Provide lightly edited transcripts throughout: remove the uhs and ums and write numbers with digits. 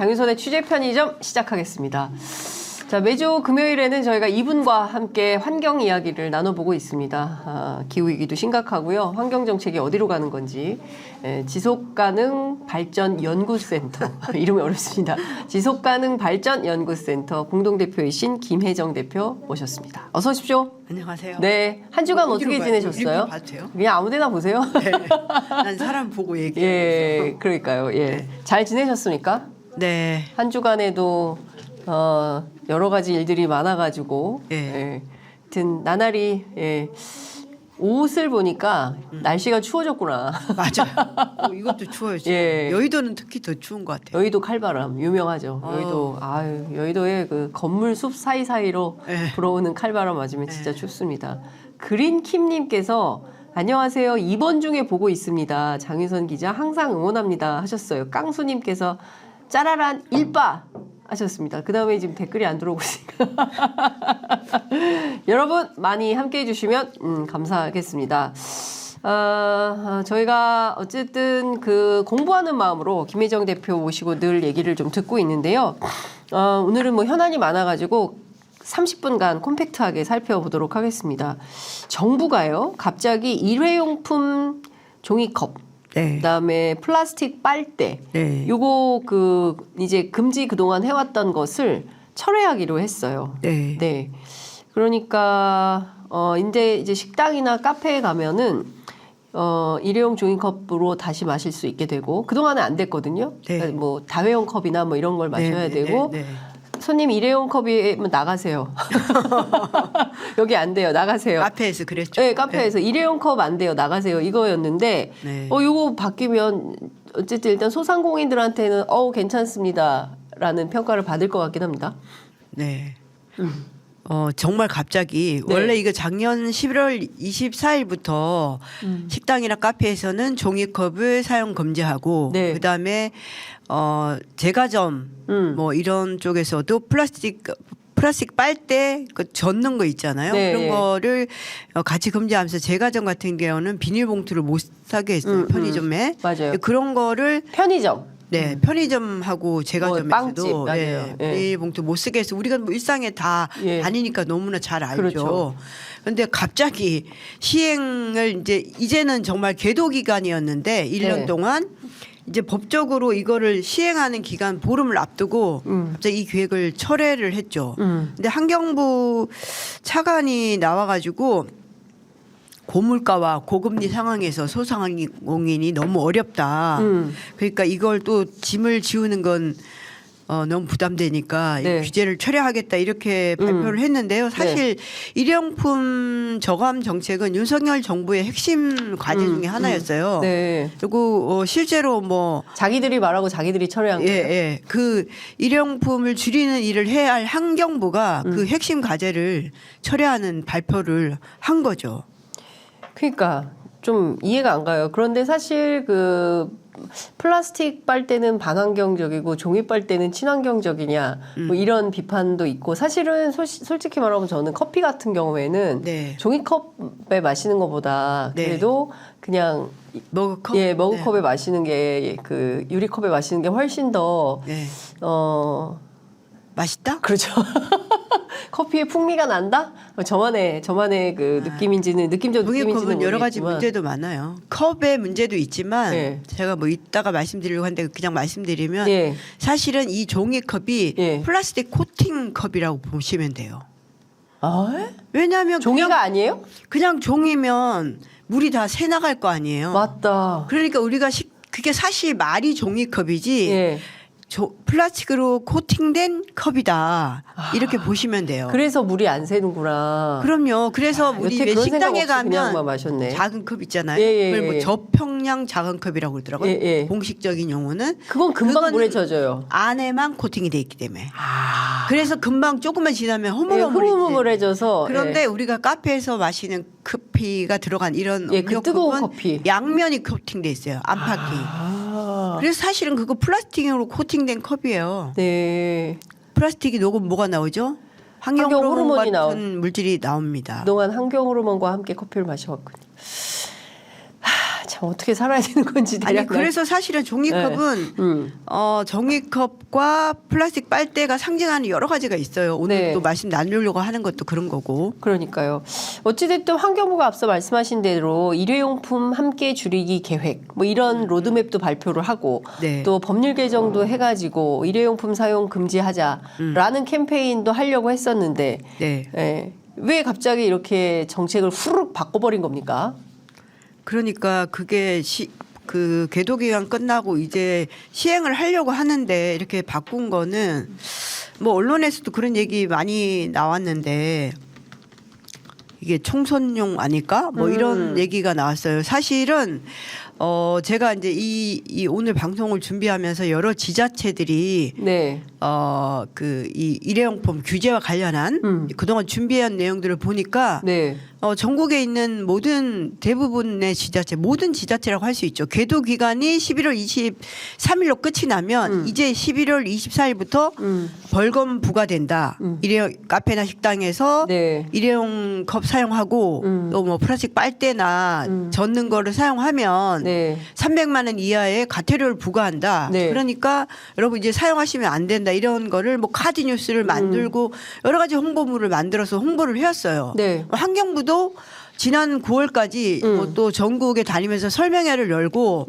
장윤선의 취재 편의점 시작하겠습니다. 자, 매주 금요일에는 저희가 이분과 함께 환경 이야기를 나눠보고 있습니다. 기후위기도 심각하고요. 환경정책이 어디로 가는 건지. 지속가능 발전연구센터. 이름이 어렵습니다. 지속가능발전연구센터 공동대표이신 김혜정 대표 모셨습니다. 어서 오십시오. 안녕하세요. 네. 한 주간 어떻게 지내셨어요? 그냥 아무 데나 보세요. 네. 난 사람 보고 얘기해요. 예, 그러니까요. 예. 네. 잘 지내셨습니까? 네. 한 주간에도 여러 가지 일들이 많아가지고 예. 하여튼 나날이 옷을 보니까 날씨가 추워졌구나. 맞아요. 이것도 추워요. 지금. 예. 여의도는 특히 더 추운 것 같아요. 여의도 칼바람 유명하죠. 여의도 여의도의 그 건물 숲 사이사이로 예. 불어오는 칼바람 맞으면 진짜 춥습니다. 그린킴님께서 안녕하세요. 2번 중에 보고 있습니다. 장윤선 기자 항상 응원합니다 하셨어요. 깡수님께서 짜라란 일빠 하셨습니다. 그 다음에 지금 댓글이 안 들어오고 있으니까 여러분 많이 함께해 주시면 감사하겠습니다. 저희가 어쨌든 그 공부하는 마음으로 김혜정 대표 모시고 늘 얘기를 좀 듣고 있는데요. 오늘은 뭐 현안이 많아가지고 30분간 콤팩트하게 살펴보도록 하겠습니다. 정부가요 갑자기 일회용품 종이컵 네. 그다음에 플라스틱 빨대 네. 요거 그 이제 금지 그동안 해왔던 것을 철회하기로 했어요. 네. 네. 그러니까 이제 식당이나 카페에 가면은 일회용 종이컵으로 다시 마실 수 있게 되고 그동안은 안 됐거든요. 네. 그러니까 뭐 다회용 컵이나 뭐 이런 걸 마셔야 되고 네. 손님 일회용 컵이면 나가세요. 여기 안 돼요. 나가세요. 카페에서 그랬죠. 네, 카페에서 일회용 컵 안 돼요. 나가세요. 이거였는데 네. 요거 바뀌면 어쨌든 일단 소상공인들한테는 괜찮습니다라는 평가를 받을 것 같긴 합니다. 네. 정말 갑자기 네. 원래 이거 작년 11월 24일부터 식당이나 카페에서는 종이컵을 사용 금지하고 네. 그다음에 제과점 뭐 이런 쪽에서도 플라스틱 빨대 그 젓는 거 있잖아요. 네. 그런 거를 같이 금지하면서 제과점 같은 경우는 비닐봉투를 못 사게 했어요. 편의점에. 맞아요. 그런 거를 편의점. 네, 편의점하고 제과점에서도 빵집, 맞아요. 네, 예. 비닐봉투 못 쓰게 해서 우리가 뭐 일상에 다 예. 다니니까 너무나 잘 알죠. 그렇죠. 그런데 갑자기 시행을 이제는 정말 계도 기간이었는데 1년 네. 동안 이제 법적으로 이거를 시행하는 기간 보름을 앞두고 갑자기 이 계획을 철회를 했죠. 근데 환경부 차관이 나와가지고 고물가와 고금리 상황에서 소상공인이 너무 어렵다. 그러니까 이걸 또 짐을 지우는 건 너무 부담되니까 네. 이 규제를 철회하겠다 이렇게 발표를 했는데요. 사실 일회용품 저감 정책은 윤석열 정부의 핵심 과제 중에 하나였어요. 네. 그리고 실제로 뭐 자기들이 말하고 자기들이 철회한 거예요. 예. 그 일회용품을 줄이는 일을 해야 할 환경부가 그 핵심 과제를 철회하는 발표를 한 거죠. 그러니까 좀 이해가 안 가요. 그런데 사실 그 플라스틱 빨대는 반환경적이고 종이 빨대는 친환경적이냐 뭐 이런 비판도 있고 사실은 솔직히 말하면 저는 커피 같은 경우에는 네. 종이컵에 마시는 것보다 네. 그래도 그냥 머그컵? 머그컵에 마시는 게 그 유리컵에 마시는 게 훨씬 더 네. 맛있다? 그렇죠. 커피의 풍미가 난다? 저만의 그 느낌적인 느낌인지는 종이컵은 여러 가지 모르겠지만. 문제도 많아요. 컵의 문제도 있지만 네. 제가 뭐 이따가 말씀드리려고 하는데 그냥 말씀드리면 예. 사실은 이 종이컵이 예. 플라스틱 코팅 컵이라고 보시면 돼요. 아? 왜냐하면 종이가 아니에요? 그냥 종이면 물이 다 새 나갈 거 아니에요. 맞다. 그러니까 우리가 그게 사실 말이 종이컵이지 예. 플라스틱으로 코팅된 컵이다. 이렇게 보시면 돼요. 그래서 물이 안 새는구나. 그럼요. 그래서 우리 여태 왜 그런 생각 식당에 없이 그냥만 가면 마셨네. 작은 컵 있잖아요. 예. 그걸 뭐 저평량 작은 컵이라고 그러더라고요. 예. 공식적인 용어는 그건 금방 그거는 물에 젖어요. 안에만 코팅이 돼 있기 때문에. 그래서 금방 조금만 지나면 허물허물해지. 흐물흐물해져서. 그런데 우리가 카페에서 마시는 커피가 들어간 이런 그 뜨거운 음료컵은 커피. 양면이 코팅돼 있어요. 안팎이. 그래서 사실은 그거 플라스틱으로 코팅된 컵이에요. 네. 플라스틱이 녹으면 뭐가 나오죠? 환경 환경 호르몬 호르몬이 같은 물질이 나옵니다. 그동안 환경 호르몬과 함께 커피를 마셔왔군요. 참 어떻게 살아야 되는 건지 아니 대략 그래서 사실은 종이컵은 음. 종이컵과 플라스틱 빨대가 상징하는 여러 가지가 있어요. 오늘 네. 또 말씀 나누려고 하는 것도 그런 거고. 그러니까요. 어찌됐든 환경부가 앞서 말씀하신 대로 일회용품 함께 줄이기 계획 뭐 이런 로드맵도 발표를 하고 네. 또 법률 개정도 해가지고 일회용품 사용 금지하자라는 캠페인도 하려고 했었는데 네. 예. 왜 갑자기 이렇게 정책을 후루룩 바꿔버린 겁니까? 그러니까 그게 그 계도 기간 끝나고 이제 시행을 하려고 하는데 이렇게 바꾼 거는 뭐 언론에서도 그런 얘기 많이 나왔는데 이게 총선용 아닐까? 뭐 이런 얘기가 나왔어요. 사실은 제가 이제 이 오늘 방송을 준비하면서 여러 지자체들이 네. 이 일회용품 규제와 관련한 그동안 준비한 내용들을 보니까 네. 전국에 있는 대부분의 지자체, 모든 지자체라고 할 수 있죠. 계도 기간이 11월 23일로 끝이 나면 이제 11월 24일부터 벌금 부과된다. 카페나 식당에서 네. 일회용 컵 사용하고 또 뭐 플라스틱 빨대나 젓는 거를 사용하면 네. 300만 원 이하의 과태료를 부과한다. 네. 그러니까 여러분 이제 사용하시면 안 된다. 이런 거를 뭐 카드 뉴스를 만들고 여러 가지 홍보물을 만들어서 홍보를 해왔어요. 네. 환경부도 지난 9월까지 또 전국에 다니면서 설명회를 열고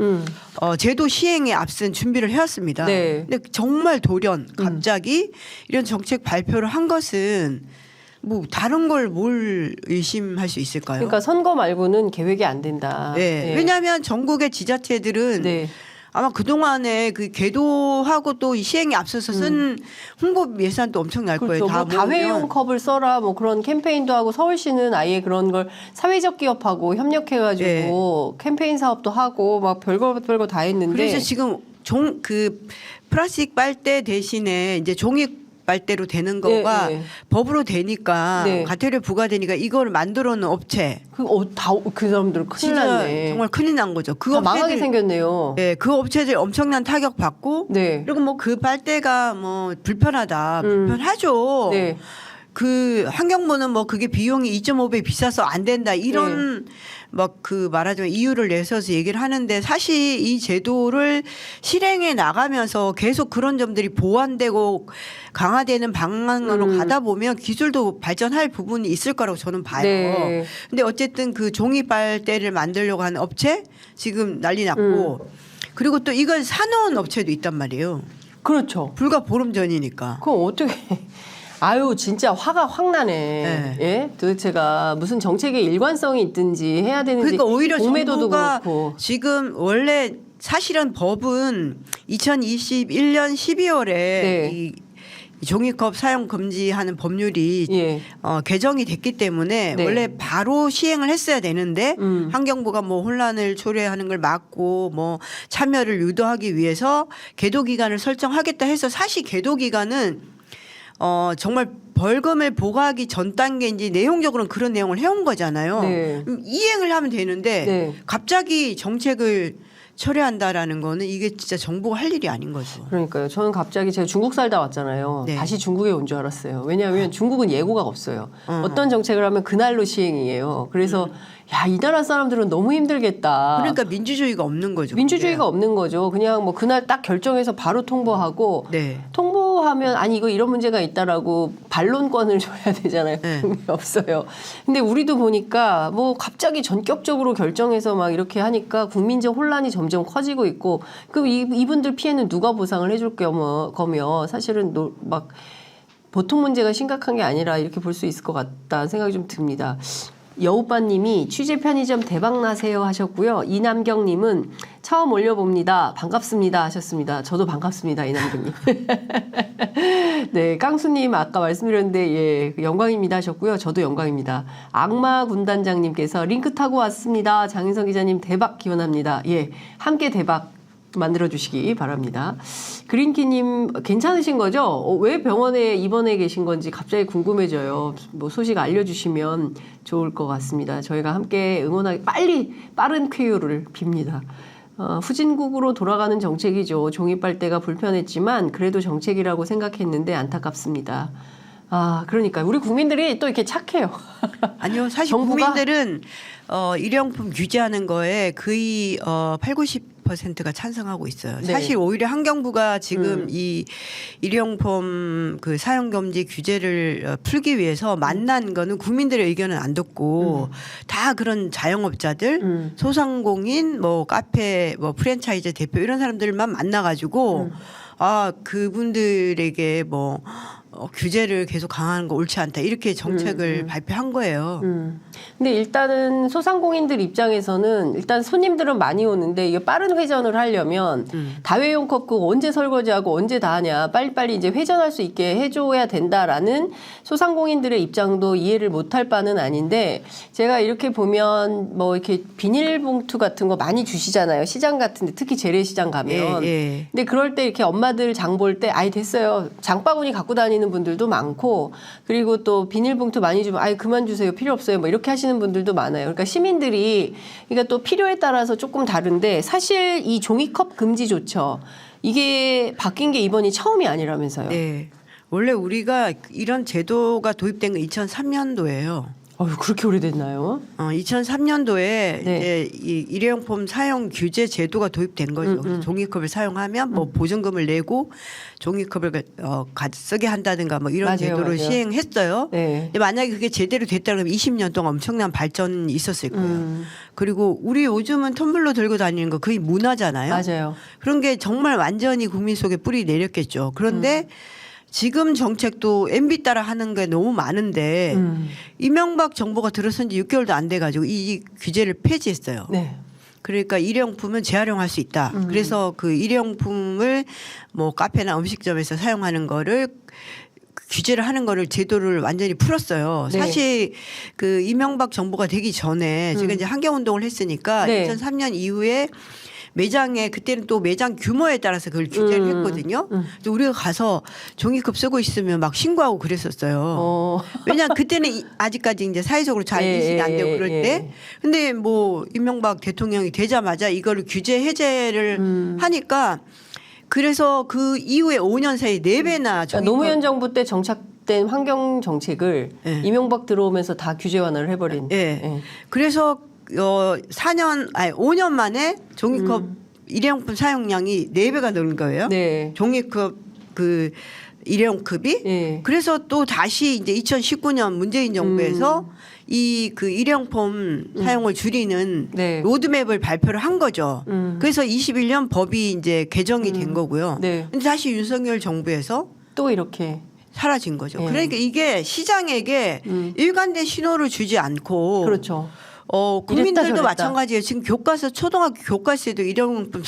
제도 시행에 앞선 준비를 해왔습니다. 네. 근데 정말 돌연 갑자기 이런 정책 발표를 한 것은 뭐 다른 걸 뭘 의심할 수 있을까요? 그러니까 선거 말고는 계획이 안 된다. 네. 예. 왜냐하면 전국의 지자체들은 네. 아마 그동안에 그 계도하고 또 이 시행에 앞서서 쓴 홍보 예산도 엄청 날 그렇죠. 거예요. 뭐 다회용 컵을 써라 뭐 그런 캠페인도 하고 서울시는 아예 그런 걸 사회적 기업하고 협력해가지고 캠페인 사업도 하고 막 별거 다 했는데 그래서 지금 플라스틱 빨대 대신에 이제 종이 빨대로 되는 거가 네, 네. 법으로 되니까 네. 과태료 부과되니까 이걸 만들어 놓은 업체 그 사람들 큰일 진짜 났네. 정말 큰일 난 거죠. 그 다 망하게 업체들 생겼네요. 네, 그 업체들 엄청난 타격 받고 네. 그리고 뭐 그 빨대가 뭐 불편하다. 불편하죠. 네. 그 환경부는 뭐 그게 비용이 2.5배 비싸서 안 된다 이런 막 그 말하자면 이유를 내서서 얘기를 하는데 사실 이 제도를 실행해 나가면서 계속 그런 점들이 보완되고 강화되는 방향으로 가다 보면 기술도 발전할 부분이 있을 거라고 저는 봐요. 네. 근데 어쨌든 그 종이 빨대를 만들려고 하는 업체 지금 난리 났고 그리고 또 이걸 사놓은 업체도 있단 말이에요. 그렇죠. 불과 보름 전이니까. 그럼 어떻게 아유 진짜 화가 확 나네. 네. 예? 도대체가 무슨 정책의 일관성이 있든지 해야 되는지 그러니까 오히려 공매도도 정부가 그렇고. 지금 원래 사실은 법은 2021년 12월에 네. 이 종이컵 사용 금지하는 법률이 예. 개정이 됐기 때문에 네. 원래 바로 시행을 했어야 되는데 환경부가 뭐 혼란을 초래하는 걸 막고 뭐 참여를 유도하기 위해서 계도 기간을 설정하겠다 해서 사실 계도 기간은 정말 벌금을 부과하기 전 단계인지 내용적으로는 그런 내용을 해온 거잖아요. 네. 이행을 하면 되는데 네. 갑자기 정책을 철회한다라는 거는 이게 진짜 정부가 할 일이 아닌 거죠. 그러니까요. 저는 갑자기 제가 중국 살다 왔잖아요. 네. 다시 중국에 온 줄 알았어요. 왜냐하면 중국은 예고가 없어요. 어떤 정책을 하면 그날로 시행이에요. 그래서 야, 이 나라 사람들은 너무 힘들겠다. 그러니까 민주주의가 없는 거죠. 민주주의가 없는 거죠. 그냥 뭐 그날 딱 결정해서 바로 통보하고 네. 통보하면 아니 이거 이런 문제가 있다라고 반론권을 줘야 되잖아요. 네. 없어요. 근데 우리도 보니까 뭐 갑자기 전격적으로 결정해서 막 이렇게 하니까 국민적 혼란이 점점 커지고 있고 그럼 이분들 피해는 누가 보상을 해줄 거며 사실은 막 보통 문제가 심각한 게 아니라 이렇게 볼 수 있을 것 같다는 생각이 좀 듭니다. 여우빠님이 취재 편의점 대박 나세요 하셨고요. 이남경님은 처음 올려봅니다. 반갑습니다 하셨습니다. 저도 반갑습니다. 이남경님. 네, 깡수님 아까 말씀드렸는데 예, 영광입니다 하셨고요. 저도 영광입니다. 악마 군단장님께서 링크 타고 왔습니다. 장인성 기자님 대박 기원합니다. 예, 함께 대박 만들어주시기 바랍니다. 그린키님 괜찮으신 거죠? 왜 병원에 입원해 계신 건지 갑자기 궁금해져요. 뭐 소식 알려주시면 좋을 것 같습니다. 저희가 함께 응원하기 빠른 쾌유를 빕니다. 후진국으로 돌아가는 정책이죠. 종이빨대가 불편했지만 그래도 정책이라고 생각했는데 안타깝습니다. 아, 그러니까 우리 국민들이 또 이렇게 착해요. 아니요, 사실 정부가- 국민들은 일회용품 규제하는 거에 거의 8, 90%가 찬성하고 있어요. 네. 사실 오히려 환경부가 지금 이 일회용품 그 사용 금지 규제를 풀기 위해서 만난 거는 국민들의 의견은 안 듣고 다 그런 자영업자들, 소상공인, 뭐 카페, 뭐 프랜차이즈 대표 이런 사람들만 만나가지고 아 그분들에게 뭐 규제를 계속 강화하는 거 옳지 않다 이렇게 정책을 발표한 거예요. 근데 일단은 소상공인들 입장에서는 일단 손님들은 많이 오는데 이게 빠른 회전을 하려면 다회용 컵그 언제 설거지하고 언제 다 하냐 빨리빨리 이제 회전할 수 있게 해줘야 된다라는 소상공인들의 입장도 이해를 못할 바는 아닌데 제가 이렇게 보면 뭐 이렇게 비닐봉투 같은 거 많이 주시잖아요. 시장 같은데 특히 재래시장 가면. 예. 근데 그럴 때 이렇게 엄마들 장 볼 때 아이 됐어요. 장바구니 갖고 다니는 분들도 많고 그리고 또 비닐봉투 많이 주면 아이 그만 주세요. 필요 없어요. 뭐 이렇게 하시는 분들도 많아요. 그러니까 시민들이 그러니까 또 필요에 따라서 조금 다른데 사실 이 종이컵 금지 조처 이게 바뀐 게 이번이 처음이 아니라면서요. 네. 원래 우리가 이런 제도가 도입된 건 2003년도예요. 어휴, 그렇게 오래됐나요? 2003년도에 네. 이제 이 일회용품 사용 규제 제도가 도입된 거죠. 그래서 종이컵을 사용하면 뭐 보증금을 내고 종이컵을 쓰게 한다든가 뭐 이런 맞아요, 제도를 맞아요. 시행했어요. 네. 근데 만약에 그게 제대로 됐다 그러면 20년 동안 엄청난 발전이 있었을 거예요. 그리고 우리 요즘은 텀블러 들고 다니는 거 거의 문화잖아요. 맞아요. 그런 게 정말 완전히 국민 속에 뿌리 내렸겠죠. 그런데 지금 정책도 MB 따라 하는 게 너무 많은데 이명박 정부가 들어선 지 6개월도 안 돼가지고 이 규제를 폐지했어요. 네. 그러니까 일회용품은 재활용할 수 있다. 그래서 그 일회용품을 뭐 카페나 음식점에서 사용하는 거를 규제를 하는 거를 제도를 완전히 풀었어요. 네. 사실 그 이명박 정부가 되기 전에 제가 이제 환경운동을 했으니까 네. 2003년 이후에 매장에 그때는 또 매장 규모에 따라서 그걸 규제를 했거든요. 그래서 우리가 가서 종이컵 쓰고 있으면 막 신고하고 그랬었어요. 왜냐하면 그때는 아직까지 이제 사회적으로 잘 예, 인식이 안 되고 예, 그럴 예. 때. 근데 뭐 이명박 대통령이 되자마자 이거를 규제 해제를 하니까 그래서 그 이후에 5년 사이에 4배나 그러니까 노무현 정부 때 정착된 환경 정책을 예. 이명박 들어오면서 다 규제 완화를 해버린. 예. 그래서 5년 만에 종이컵 일회용품 사용량이 4배가 늘은 거예요. 네. 종이컵 그 일회용컵이. 예. 그래서 또 다시 이제 2019년 문재인 정부에서 이 그 일회용품 사용을 줄이는 네. 로드맵을 발표를 한 거죠. 그래서 21년 법이 이제 개정이 된 거고요. 네. 근데 다시 윤석열 정부에서 또 이렇게. 사라진 거죠. 예. 그러니까 이게 시장에게 일관된 신호를 주지 않고 그렇죠. 이랬다 국민들도 저랬다. 마찬가지예요. 지금 교과서 초등학교 교과서에도 일회용품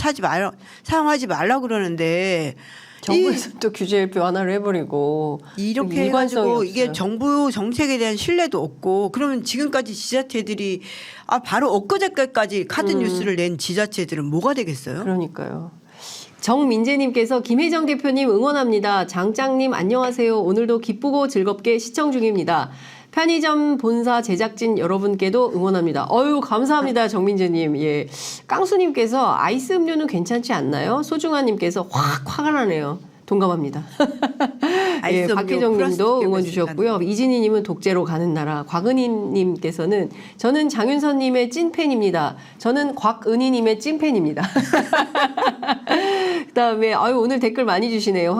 사용하지 말라 그러는데 정부에서 또 규제 완화를 해버리고 이렇게 일관성이 해가지고 이게 없어요. 정부 정책에 대한 신뢰도 없고 그러면 지금까지 지자체들이 바로 엊그저께까지 카드 뉴스를 낸 지자체들은 뭐가 되겠어요? 그러니까요. 정민재님께서 김혜정 대표님 응원합니다. 장장님 안녕하세요. 오늘도 기쁘고 즐겁게 시청 중입니다. 편의점 본사 제작진 여러분께도 응원합니다. 어유 감사합니다. 정민재님. 예. 깡수님께서 아이스 음료는 괜찮지 않나요? 소중아님께서 확 화가 나네요. 동감합니다. 아이스 예, 음료 박혜정님도 플라스틱 응원 캔을 주셨고요. 이진희님은 독재로 가는 나라. 곽은희님께서는 저는 장윤선님의 찐팬입니다. 저는 곽은희님의 찐팬입니다. 그다음에 오늘 댓글 많이 주시네요.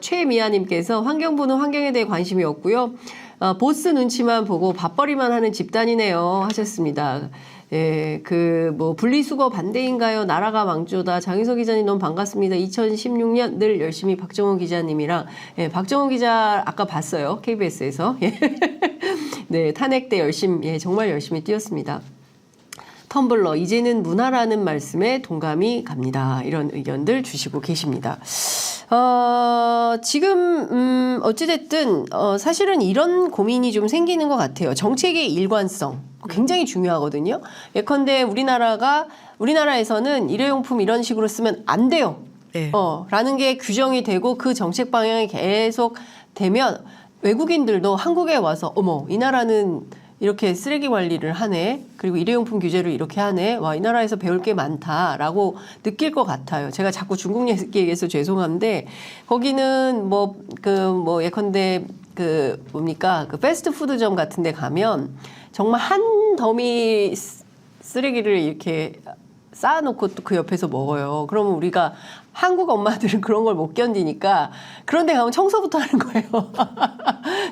최미아님께서 환경부는 환경에 대해 관심이 없고요. 보스 눈치만 보고 밥벌이만 하는 집단이네요 하셨습니다. 예, 뭐 분리수거 반대인가요? 나라가 망조다. 장윤석 기자님 너무 반갑습니다. 2016년 늘 열심히 박정호 기자님이랑 박정호 기자 아까 봤어요. KBS에서. 네, 탄핵 때 정말 열심히 뛰었습니다. 텀블러 이제는 문화라는 말씀에 동감이 갑니다. 이런 의견들 주시고 계십니다. 지금 어찌됐든 사실은 이런 고민이 좀 생기는 것 같아요. 정책의 일관성 굉장히 중요하거든요. 예컨대 우리나라에서는 일회용품 이런 식으로 쓰면 안 돼요. 네. 라는 게 규정이 되고 그 정책 방향이 계속 되면 외국인들도 한국에 와서 어머 이 나라는 이렇게 쓰레기 관리를 하네. 그리고 일회용품 규제를 이렇게 하네. 와, 이 나라에서 배울 게 많다라고 느낄 것 같아요. 제가 자꾸 중국 얘기해서 죄송한데 거기는 예컨대 그 뭡니까 그 패스트푸드점 같은데 가면 정말 한 더미 쓰레기를 이렇게 쌓아놓고 또 그 옆에서 먹어요. 그러면 우리가 한국 엄마들은 그런 걸 못 견디니까 그런 데 가면 청소부터 하는 거예요.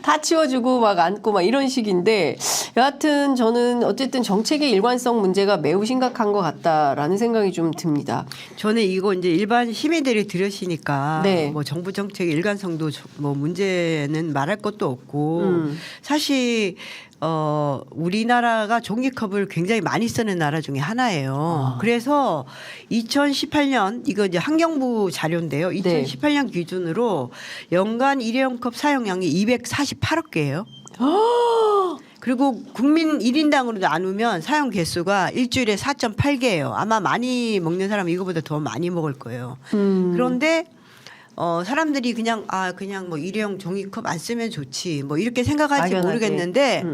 다 치워주고 막 앉고 막 이런 식인데 여하튼 저는 어쨌든 정책의 일관성 문제가 매우 심각한 것 같다라는 생각이 좀 듭니다. 저는 이거 이제 일반 시민들이 들으시니까 네. 뭐 정부 정책의 일관성도 뭐 문제는 말할 것도 없고 사실 우리나라가 종이컵을 굉장히 많이 쓰는 나라 중에 하나예요. 그래서 2018년 이거 이제 환경부 자료인데요. 2018년 기준으로 연간 일회용 컵 사용량이 248억 개예요. 그리고 국민 1인당으로 나누면 사용 개수가 일주일에 4.8개예요. 아마 많이 먹는 사람은 이거보다 더 많이 먹을 거예요. 그런데 사람들이 그냥 그냥 뭐 일회용 종이컵 안 쓰면 좋지 뭐 이렇게 생각할지 막연하게. 모르겠는데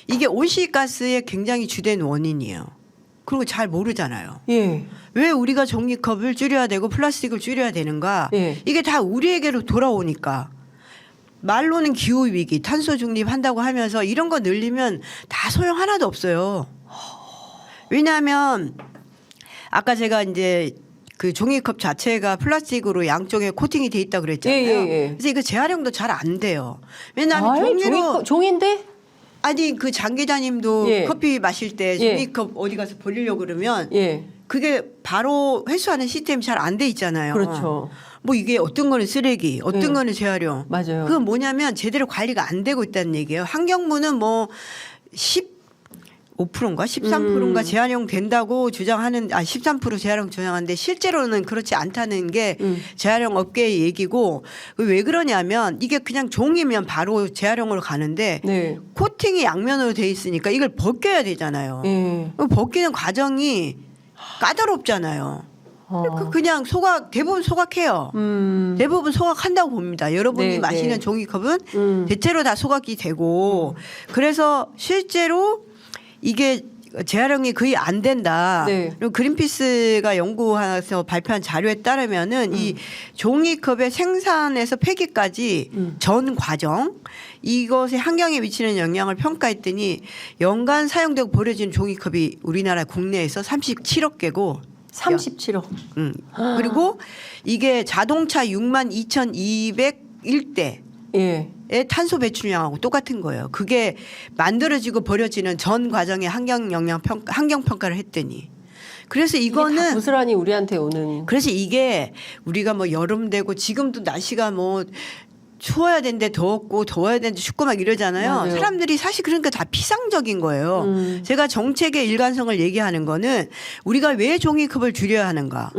이게 온실가스의 굉장히 주된 원인이에요. 그리고 잘 모르잖아요. 예. 왜 우리가 종이컵을 줄여야 되고 플라스틱을 줄여야 되는가? 예. 이게 다 우리에게로 돌아오니까. 말로는 기후 위기, 탄소 중립한다고 하면서 이런 거 늘리면 다 소용 하나도 없어요. 왜냐하면 아까 제가 이제 그 종이컵 자체가 플라스틱으로 양쪽에 코팅이 돼 있다 그랬잖아요. 예. 그래서 이거 재활용도 잘 안 돼요. 왜냐하면 종인데? 아니 그 장 기자님도 예. 커피 마실 때 예. 종이컵 어디 가서 버리려고 그러면 예. 그게 바로 회수하는 시스템이 잘 안 돼 있잖아요. 그렇죠. 뭐 이게 어떤 거는 쓰레기, 어떤 예. 거는 재활용. 맞아요. 그건 뭐냐면 제대로 관리가 안 되고 있다는 얘기예요. 환경부는 뭐 15%인가 13%인가 재활용 된다고 주장하는 13% 재활용 주장하는데 실제로는 그렇지 않다는 게 재활용 업계의 얘기고 왜 그러냐면 이게 그냥 종이면 바로 재활용으로 가는데 네. 코팅이 양면으로 돼 있으니까 이걸 벗겨야 되잖아요. 예. 벗기는 과정이 까다롭잖아요. 그냥 대부분 소각해요. 대부분 소각한다고 봅니다. 여러분이 네, 마시는 네. 종이컵은 대체로 다 소각이 되고 그래서 실제로 이게 재활용이 거의 안 된다. 네. 그리고 그린피스가 연구해서 발표한 자료에 따르면은 이 종이컵의 생산에서 폐기까지 전 과정 이것이 환경에 미치는 영향을 평가했더니 연간 사용되고 버려지는 종이컵이 우리나라 국내에서 37억 개고 37억. 그리고 이게 자동차 62,201대 예. 의 탄소 배출량하고 똑같은 거예요. 그게 만들어지고 버려지는 전 과정의 환경 평가를 했더니 그래서 이게 다 이거는 고스란히 우리한테 오는. 그래서 이게 우리가 뭐 여름 되고 지금도 날씨가 뭐 추워야 되는데 더웠고 더워야 되는데 춥고 막 이러잖아요. 맞아요. 사람들이 사실 그러니까 다 피상적인 거예요. 제가 정책의 일관성을 얘기하는 거는 우리가 왜 종이컵을 줄여야 하는가.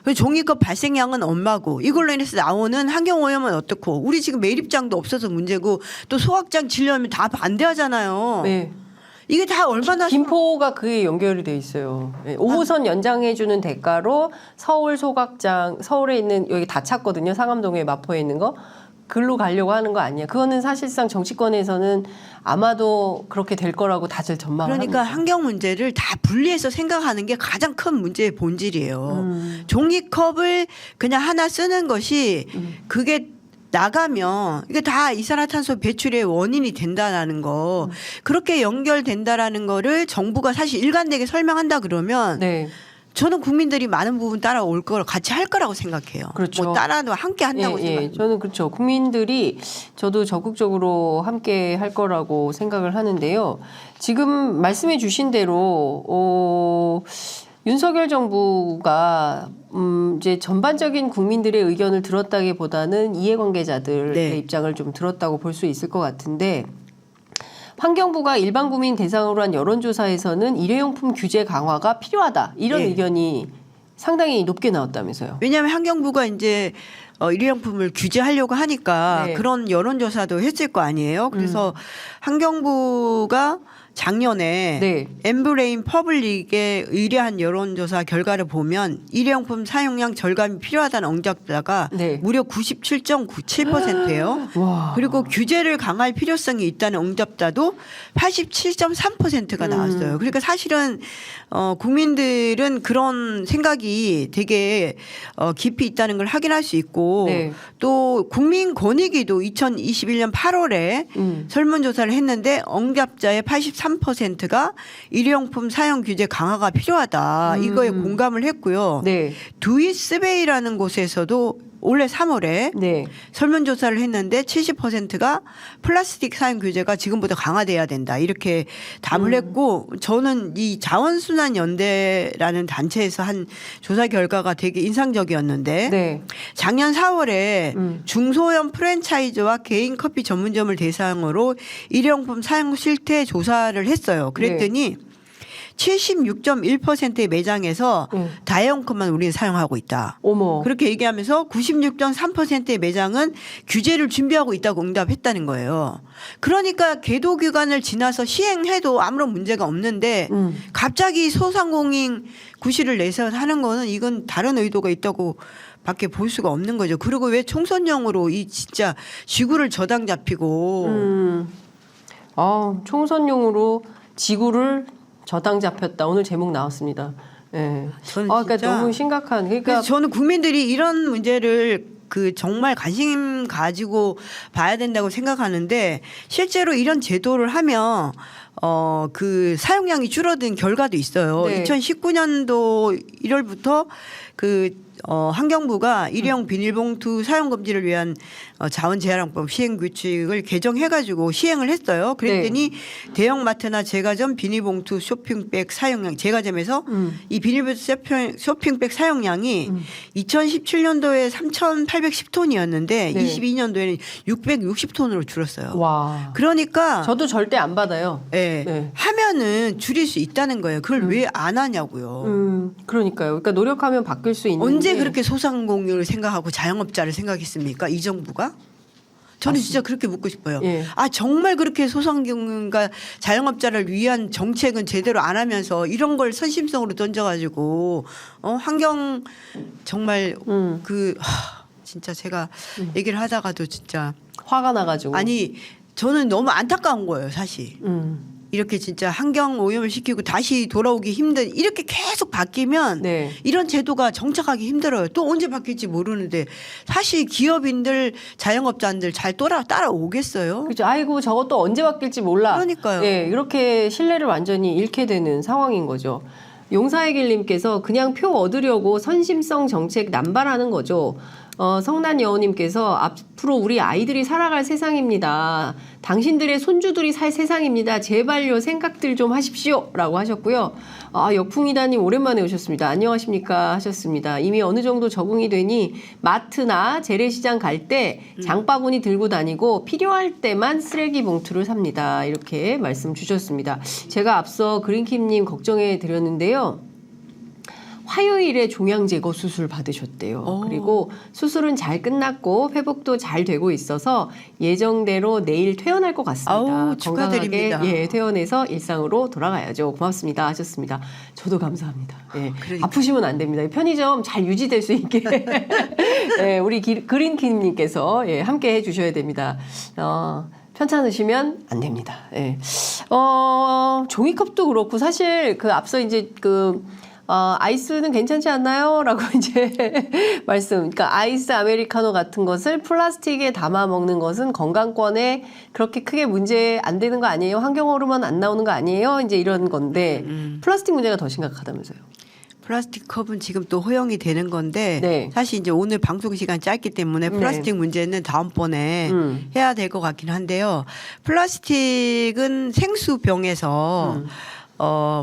그 종이컵 발생량은 얼마고 이걸로 인해서 나오는 환경오염은 어떻고 우리 지금 매립장도 없어서 문제고 또 소각장 지려면 다 반대하잖아요. 네. 이게 다 얼마나 김포가 그에 연결이 돼 있어요. 예, 5호선 연장해주는 대가로 서울 소각장, 서울에 있는 여기 다 찼거든요. 상암동에 마포에 있는 거. 글로 가려고 하는 거 아니야. 그거는 사실상 정치권에서는 아마도 그렇게 될 거라고 다들 전망을 그러니까 합니다. 환경 문제를 다 분리해서 생각하는 게 가장 큰 문제의 본질이에요. 종이컵을 그냥 하나 쓰는 것이 그게 나가면 이게 다 이산화탄소 배출의 원인이 된다라는 거 그렇게 연결된다라는 거를 정부가 사실 일관되게 설명한다 그러면 네. 저는 국민들이 많은 부분 따라올 걸 같이 할 거라고 생각해요. 그렇죠. 뭐 따라도 함께 한다고 생각해요. 저는 그렇죠. 국민들이 저도 적극적으로 함께 할 거라고 생각을 하는데요. 지금 말씀해 주신 대로 윤석열 정부가 이제 전반적인 국민들의 의견을 들었다기보다는 이해관계자들의 네. 입장을 좀 들었다고 볼 수 있을 것 같은데 환경부가 일반 국민 대상으로 한 여론조사에서는 일회용품 규제 강화가 필요하다. 이런 네. 의견이 상당히 높게 나왔다면서요. 왜냐하면 환경부가 이제 일회용품을 규제하려고 하니까 네. 그런 여론조사도 했을 거 아니에요. 그래서 환경부가 작년에 네. 엠브레인 퍼블릭의 의뢰한 여론조사 결과를 보면 일회용품 사용량 절감이 필요하다는 응답자가 네. 무려 97.97%예요. 와. 그리고 규제를 강화할 필요성이 있다는 응답자도 87.3%가 나왔어요. 그러니까 사실은 국민들은 그런 생각이 되게 깊이 있다는 걸 확인할 수 있고 네. 또 국민권익위도 2021년 8월에 설문조사를 했는데 응답자의 83%가 일회용품 사용 규제 강화가 필요하다. 이거에 공감을 했고요. 네. 두이스베이라는 곳에서도 올해 3월에 네. 설문조사를 했는데 70%가 플라스틱 사용 규제가 지금보다 강화돼야 된다. 이렇게 답을 했고 저는 이 자원순환연대라는 단체에서 한 조사 결과가 되게 인상적이었는데 네. 작년 4월에 중소형 프랜차이즈와 개인 커피 전문점을 대상으로 일회용품 사용 실태 조사를 했어요. 그랬더니 76.1%의 매장에서 다이용컵만 우리는 사용하고 있다. 어머. 그렇게 얘기하면서 96.3%의 매장은 규제를 준비하고 있다고 응답했다는 거예요. 그러니까 계도 기간을 지나서 시행해도 아무런 문제가 없는데 갑자기 소상공인 구실을 내서 하는 거는 이건 다른 의도가 있다고 밖에 볼 수가 없는 거죠. 그리고 왜 총선용으로 이 진짜 지구를 저당 잡히고 총선용으로 지구를 저당 잡혔다. 오늘 제목 나왔습니다. 예. 저는 그러니까 진짜 너무 심각한. 그러니까 그래서 저는 국민들이 이런 문제를 정말 관심 가지고 봐야 된다고 생각하는데 실제로 이런 제도를 하면 사용량이 줄어든 결과도 있어요. 네. 2019년도 1월부터 환경부가 일회용 비닐봉투 사용 금지를 위한 자원재활용법 시행 규칙을 개정해가지고 시행을 했어요. 그랬더니 대형마트나 제과점 비닐봉투 쇼핑백 사용량 제과점에서 이 비닐봉투 쇼핑백 사용량이 2017년도에 3,810톤이었는데 네. 22년도에는 660톤으로 줄었어요. 와. 그러니까 저도 절대 안 받아요. 예, 네. 하면은 줄일 수 있다는 거예요. 그걸 왜 안 하냐고요. 그러니까요. 그러니까 노력하면 바뀔 수 있는데 언제 그렇게 소상공인을 생각하고 자영업자를 생각했습니까? 이 정부가? 저는 진짜 그렇게 묻고 싶어요. 예. 정말 그렇게 소상공인과 자영업자를 위한 정책은 제대로 안 하면서 이런 걸 선심성으로 던져가지고 환경 정말 진짜 제가 얘기를 하다가도 진짜 화가 나가지고. 아니 저는 너무 안타까운 거예요, 사실. 이렇게 진짜 환경 오염을 시키고 다시 돌아오기 힘든 이렇게 계속 바뀌면 네. 이런 제도가 정착하기 힘들어요. 또 언제 바뀔지 모르는데 사실 기업인들 자영업자들 잘 따라오겠어요? 그렇죠. 아이고 저것도 언제 바뀔지 몰라. 그러니까요. 예, 이렇게 신뢰를 완전히 잃게 되는 상황인 거죠. 용사의 길님께서 그냥 표 얻으려고 선심성 정책 남발하는 거죠. 성난 여우님께서 앞으로 우리 아이들이 살아갈 세상입니다. 당신들의 손주들이 살 세상입니다. 제발요 생각들 좀 하십시오라고 하셨고요. 역풍이다님 오랜만에 오셨습니다. 안녕하십니까 하셨습니다. 이미 어느 정도 적응이 되니 마트나 재래시장 갈 때 장바구니 들고 다니고 필요할 때만 쓰레기 봉투를 삽니다. 이렇게 말씀 주셨습니다. 제가 앞서 그린킴님 걱정해 드렸는데요. 화요일에 종양 제거 수술 받으셨대요. 그리고 수술은 잘 끝났고 회복도 잘 되고 있어서 예정대로 내일 퇴원할 것 같습니다. 아우, 축하드립니다. 건강하게 퇴원해서 일상으로 돌아가야죠. 고맙습니다. 하셨습니다. 저도 감사합니다. 예. 그러니까. 아프시면 안 됩니다. 편의점 잘 유지될 수 있게 예, 우리 그린킴님께서 함께 해주셔야 됩니다. 편찮으시면 안 됩니다. 예. 종이컵도 그렇고 사실 앞서 이제 아이스는 괜찮지 않나요? 라고 이제 그러니까 아이스 아메리카노 같은 것을 플라스틱에 담아 먹는 것은 건강권에 그렇게 크게 문제 안 되는 거 아니에요? 환경 호르몬 안 나오는 거 아니에요? 이제 이런 건데 플라스틱 문제가 더 심각하다면서요. 플라스틱 컵은 지금 또 허용이 되는 건데 네. 사실 이제 오늘 방송 시간 짧기 때문에 플라스틱 문제는 다음번에 해야 될 것 같긴 한데요. 플라스틱은 생수병에서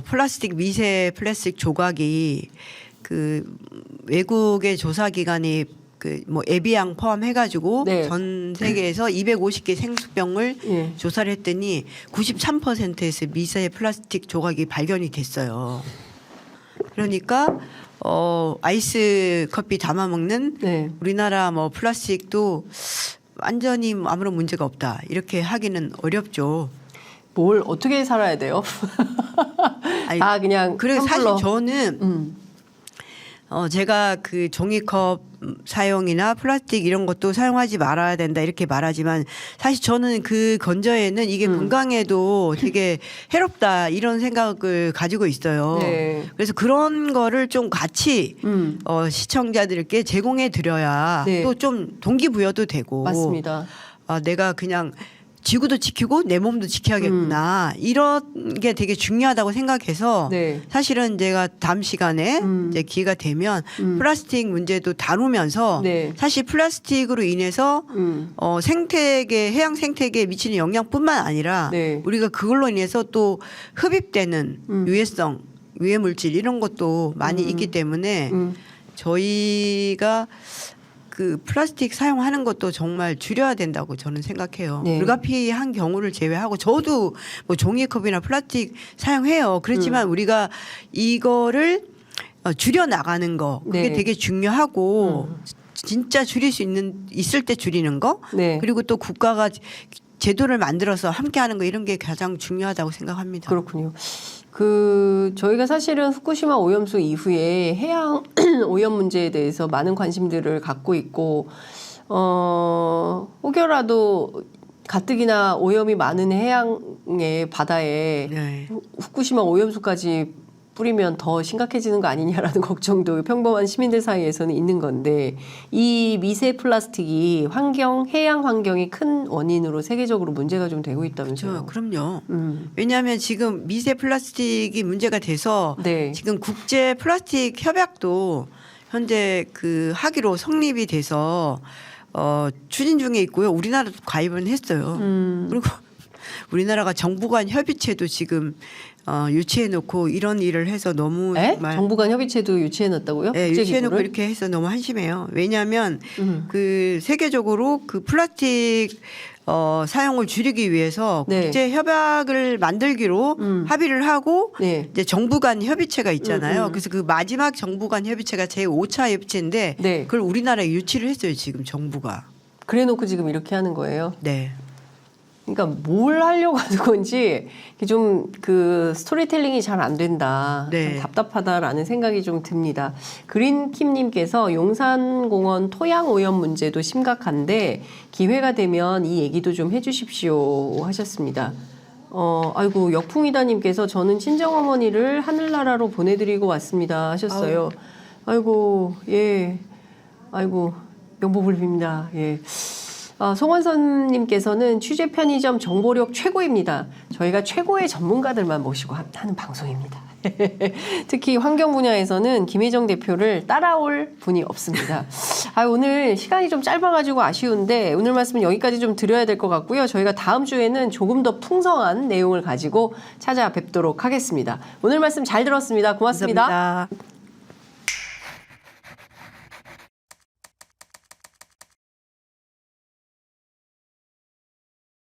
플라스틱 미세 플라스틱 조각이 외국의 조사 기관이 에비앙 포함해가지고 네. 전 세계에서 250개 생수병을 예. 조사를 했더니 93%에서 미세 플라스틱 조각이 발견이 됐어요. 그러니까 아이스 커피 담아 먹는 네. 우리나라 플라스틱도 완전히 아무런 문제가 없다 이렇게 하기는 어렵죠. 뭘 어떻게 살아야 돼요? 아니, 다 그냥 그래서 사실 텀블러. 저는 제가 그 종이컵 사용이나 플라스틱 이런 것도 사용하지 말아야 된다 이렇게 말하지만 사실 저는 그 근저에는 이게 건강에도 되게 해롭다 이런 생각을 가지고 있어요. 네. 그래서 그런 거를 좀 같이 시청자들께 제공해 드려야 네. 또 좀 동기부여도 되고 맞습니다. 내가 그냥 지구도 지키고 내 몸도 지켜야겠구나 이런 게 되게 중요하다고 생각해서 네. 사실은 제가 다음 시간에 이제 기회가 되면 플라스틱 문제도 다루면서 네. 사실 플라스틱으로 인해서 생태계 해양 생태계에 미치는 영향뿐만 아니라 네. 우리가 그걸로 인해서 또 흡입되는 유해성 유해 물질 이런 것도 많이 있기 때문에 저희가 그 플라스틱 사용하는 것도 정말 줄여야 된다고 저는 생각해요. 네. 불가피한 경우를 제외하고 저도 뭐 종이컵이나 플라스틱 사용해요. 그렇지만 우리가 이거를 줄여 나가는 거 그게 네. 되게 중요하고 진짜 줄일 수 있을 때 줄이는 거 네. 그리고 또 국가가 제도를 만들어서 함께하는 거 이런 게 가장 중요하다고 생각합니다. 그렇군요. 저희가 사실은 후쿠시마 오염수 이후에 해양 오염 문제에 대해서 많은 관심들을 갖고 있고, 혹여라도 가뜩이나 오염이 많은 해양의 바다에 네. 후쿠시마 오염수까지 뿌리면 더 심각해지는 거 아니냐라는 걱정도 평범한 시민들 사이에서는 있는 건데, 이 미세 플라스틱이 해양 환경이 큰 원인으로 세계적으로 문제가 좀 되고 있다면서요. 그럼요. 왜냐하면 지금 미세 플라스틱이 문제가 돼서 네. 지금 국제 플라스틱 협약도 현재 그 하기로 성립이 돼서 추진 중에 있고요. 우리나라도 가입은 했어요. 그리고 우리나라가 정부 간 협의체도 지금 유치해 놓고 이런 일을 해서 너무 정말 정부 간 협의체도 유치해 놨다고요? 네, 유치해 놓고 이렇게 해서 너무 한심해요. 왜냐하면 그 세계적으로 그 플라스틱 사용을 줄이기 위해서 네. 국제 협약을 만들기로 합의를 하고 네. 이제 정부 간 협의체가 있잖아요. 그래서 그 마지막 정부 간 협의체가 제5차 협의체인데 네. 그걸 우리나라에 유치를 했어요. 지금 정부가. 그래 놓고 지금 이렇게 하는 거예요. 네. 그러니까 뭘 하려고 하는 건지 좀 그 스토리텔링이 잘 안 된다. 네. 참 답답하다라는 생각이 좀 듭니다. 그린킴님께서 용산공원 토양 오염 문제도 심각한데 기회가 되면 이 얘기도 좀 해주십시오 하셨습니다. 아이고 역풍이다님께서 저는 친정어머니를 하늘나라로 보내드리고 왔습니다 하셨어요. 아이고 예, 아이고 명복을 빕니다. 예. 송원선님께서는 취재 편의점 정보력 최고입니다. 저희가 최고의 전문가들만 모시고 하는 방송입니다. 특히 환경 분야에서는 김혜정 대표를 따라올 분이 없습니다. 오늘 시간이 좀 짧아가지고 아쉬운데 오늘 말씀은 여기까지 좀 드려야 될 것 같고요. 저희가 다음 주에는 조금 더 풍성한 내용을 가지고 찾아뵙도록 하겠습니다. 오늘 말씀 잘 들었습니다. 고맙습니다. 감사합니다.